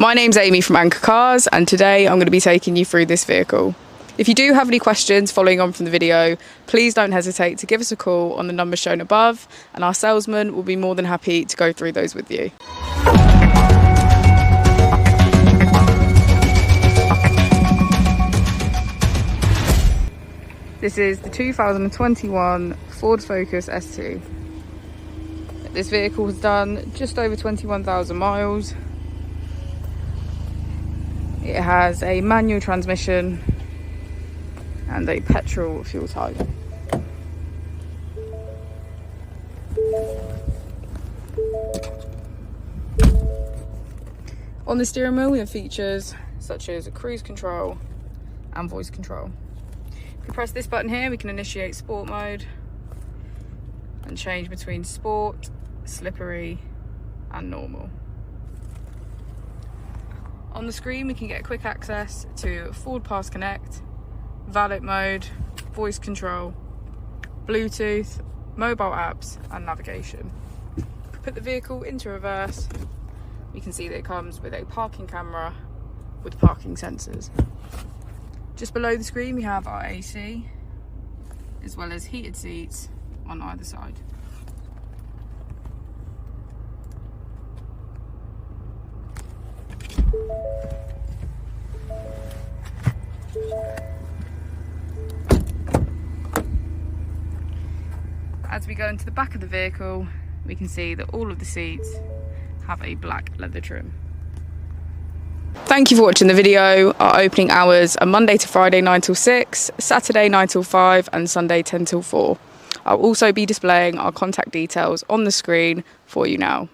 My name's Amy from Anchor Cars, and today I'm going to be taking you through this vehicle. If you do have any questions following on from the video, please don't hesitate to give us a call on the number shown above, and our salesman will be more than happy to go through those with you. This is the 2021 Ford Focus ST. This vehicle has done just over 21,000 miles. It has a manual transmission and a petrol fuel type. On the steering wheel we have features such as cruise control and voice control. If we press this button here, we can initiate sport mode and change between sport, slippery and normal. On the screen we can get quick access to Ford Pass Connect, valet mode, voice control, Bluetooth, mobile apps and navigation. If we put the vehicle into reverse, we can see that it comes with a parking camera with parking sensors. Just below the screen we have our AC, as well as heated seats on either side. As we go into the back of the vehicle, we can see that all of the seats have a black leather trim. Thank you for watching the video. Our opening hours are Monday to Friday 9 till 6, Saturday 9 till 5 and Sunday 10 till 4. I'll also be displaying our contact details on the screen for you now.